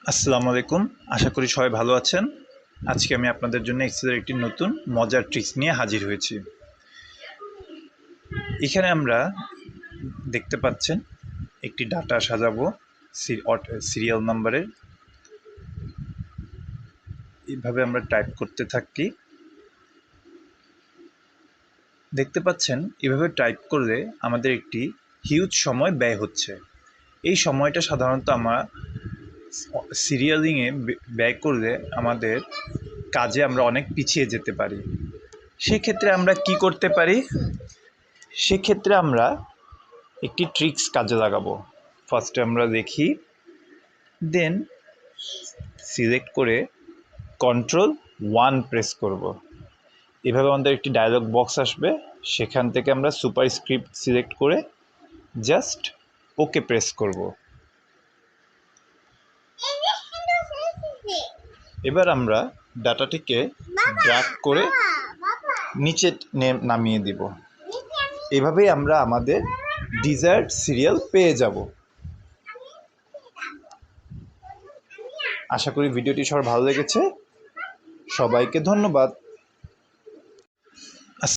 আসসালামু আলাইকুম। আশা করি সবাই ভালো আছেন। আজকে আমি আপনাদের জন্য এক্সেলের একটি নতুন মজার ট্রিক্স নিয়ে হাজির হয়েছি। এখানে আমরা দেখতে পাচ্ছেন একটি ডাটা সাজাবো সিরিয়াল নাম্বারের। এইভাবে আমরা টাইপ করতে থাকি। দেখতে পাচ্ছেন এভাবে টাইপ করলে আমাদের একটি হিউজ সময় ব্যয় হচ্ছে। এই সময়টা সাধারণত আমরা সিরিয়ালিংয়ে ব্যয় করলে আমাদের কাজে আমরা অনেক পিছিয়ে যেতে পারি। সেক্ষেত্রে আমরা কি করতে পারি? সেক্ষেত্রে আমরা একটি ট্রিক্স কাজে লাগাবো। ফার্স্টে আমরা দেখি, দেন সিলেক্ট করে Ctrl+1 প্রেস করব। এভাবে আমাদের একটি ডায়লগ বক্স আসবে, সেখান থেকে আমরা সুপারস্ক্রিপ্ট সিলেক্ট করে জাস্ট ওকে প্রেস করব। এবার আমরা ডাটাটিকে ড্র্যাগ করে নিচে নামিয়ে দিব। এভাবেই আমরা আমাদের ডিজায়ার্ড সিরিয়াল পেয়ে যাব। আশা করি ভিডিওটি সবার ভালো লেগেছে। সবাইকে ধন্যবাদ।